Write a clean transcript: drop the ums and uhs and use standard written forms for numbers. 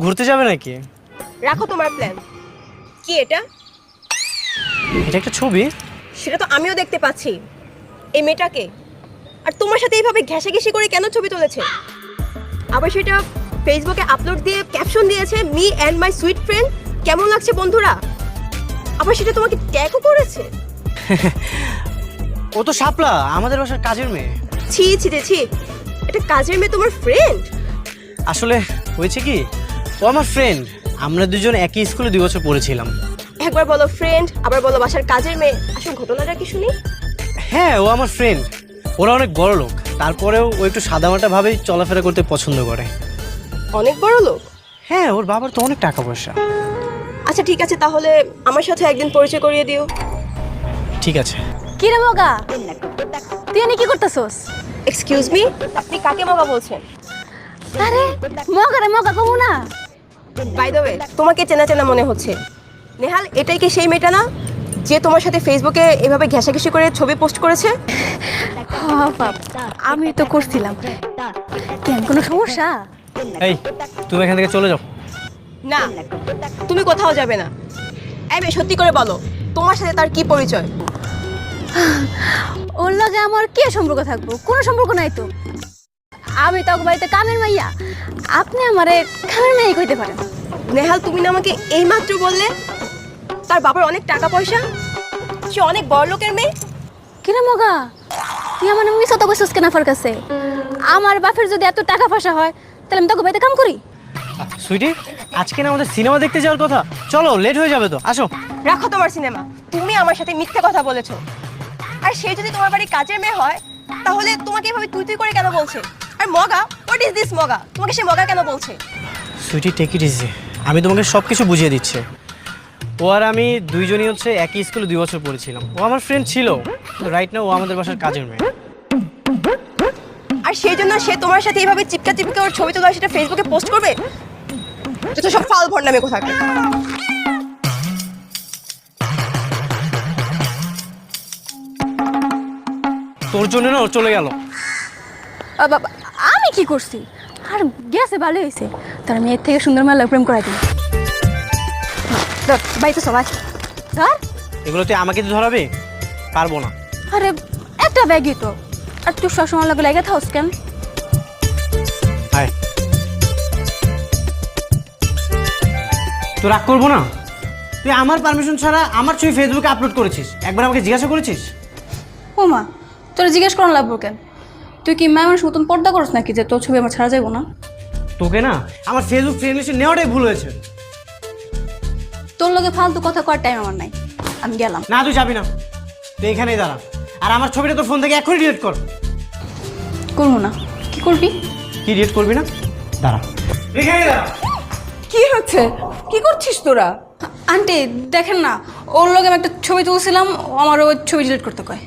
ঘুরতে যাবে নাকি? রাখো তোমার প্ল্যান। কি এটা? এটা একটা ছবি। সেটা তো আমিও দেখতে পাচ্ছি। এই মেয়েটাকে আর তোমার সাথে এইভাবে ঘেঁষাঘেঁষি করে কেন ছবি তুলেছে? আবার সেটা ফেসবুকে আপলোড দিয়ে ক্যাপশন দিয়েছে me and my sweet friend. কেমন লাগছে বন্ধুরা? আবার সেটা তোমাকে ট্যাগও করেছে। ও তো শাপলা, আমাদের বাসার কাজের মেয়ে। ছি ছি রে ছি, এটা কাজের মেয়ে তোমার ফ্রেন্ড? আসলে হয়েছে কি, ও আমার ফ্রেন্ড। আমরা দুজন একই স্কুলে 2 বছর পড়েছিলাম। একবার বলো ফ্রেন্ড, আবার বলো বাসার কাজের মেয়ে। আসল ঘটনাটা কি শুনি? হ্যাঁ, ও আমার ফ্রেন্ড। ওরা অনেক বড় লোক, তারপরেও ও একটু সাদামাটা ভাবেই চলাফেরা করতে পছন্দ করে। অনেক বড় লোক? হ্যাঁ, ওর বাবার তো অনেক টাকা পয়সা। আচ্ছা ঠিক আছে, তাহলে আমার সাথে একদিন পরিচয় করিয়ে দিও। ঠিক আছে। কি রে মগা, তুই এনে কি করতেছস? এক্সকিউজ মি, আপনি কাকে মগা বলছেন? আরে মগা রে, মগা কমু না। বাই দ্য ওয়ে, তোমাকে চেনা চেনা মনে হচ্ছে। নেহাল, এটাই কি সেই মেয়েটা না যে তোমার সাথে ফেসবুকে এভাবে ঘেঁষাঘেঁষি করে ছবি পোস্ট করেছে? আমি তো করছিলাম। কেন, কোনো সমস্যা? এই, তুমি এখান থেকে চলে যাও। না, তুমি কোথাও যাবে না। এই মেয়ে, সত্যি করে বলো, তোমার সাথে তার কি পরিচয়? ওর লগে আমার কি সম্পর্ক থাকবো? কোনো সম্পর্ক নাই তো। আমি তো বাড়িতে কামের মাইয়া, আপনি আমারে কামের মাইয়া কইতে পারেন। নেহাল, তুমি না আমাকে এইমাত্র বললে তার বাবার অনেক টাকা পয়সা, সে অনেক বড় লোকের মেয়ে। কিরে মগা, তুই আমার মিস তো কইছস কেন আমার কাছে? আমার বাপের যদি এত টাকা পয়সা হয় তাহলে আমি তোকে বাড়িতে কাম করি? সুইটি, আজকে না আমাদের সিনেমা দেখতে যাওয়ার কথা। চলো, লেট হয়ে যাবে তো, আসো। রাখো তোমার সিনেমা। তুমি আমার সাথে মিথ্যে কথা বলেছো। আর সে যদি তোমার বাড়ির কাজের মেয়ে হয় তাহলে তোমাকে এভাবে তুই তুই করে কেন বলছে? আর মগা, হোয়াট ইজ দিস মগা? তোমাকে সে মগা কেন বলছে? Sweetie, take it easy. আমি তোমাকে সব কিছু বুঝিয়ে দিচ্ছি। ও আর আমি দুইজনই হচ্ছে একই স্কুলে 2 বছর পড়েছিলাম। ও আমার ফ্রেন্ড ছিল, রাইট নাও ও আমাদের বাসার কাজের মেয়ে। আর সেই জন্য সে তোমার সাথে এইভাবে চিপকা চিপকে ওর ছবি তোলা সেটা ফেসবুকে পোস্ট করবে? যত সব ফাল ভন্ডামি কোথাকার। তোর জন্য না ও চলে গেল। বাবা, আমি কি করছি? আর গেছে ভালো হয়েছে, তার মেয়ের থেকে সুন্দর মেলা প্রেম করাই দিই। বাড়িতে সবাই ধর। এগুলো তুই আমাকে তো ধরাবি? পারবো না। আরে একটা ব্যাগই তো, আর তুই সবসময় লাগে লেগে থাকস কেন? হায়, তুই রাগ করবো না? তুই আমার পারমিশন ছাড়া আমার ছবি ফেসবুকে আপলোড করেছিস, একবার আমাকে জিজ্ঞাসা করেছিস? ও মা, তোরা জিজ্ঞেস করানো লাগবো কেন? তুই কি মানুষ মতন পর্দা করস নাকি যে তোর ছবি আমার ছাড়া যাবো না? তোকে না আমার ফেসবুক ফ্রেন্ড লিস্টে নেওয়াটাই ভুল হয়েছে। তোর লগে ফালতু কথা করার টাইম আমার নাই, আমি গেলাম। না, তুই যাবি না, তুই এখানেই দাঁড়া। আর আমার ছবিটা তোর ফোন থেকে এখনই ডিলিট কর। করবো না। কি করবি? কি ডিলিট করবি না? দাঁড়া, এখানেই দাঁড়া। কি হচ্ছে? কি করছিস তোরা? আন্টি দেখেন না, ওর লগে আমি একটা ছবি তুলছিলাম, ও আমার ওই ছবি ডিলিট করতে কয়।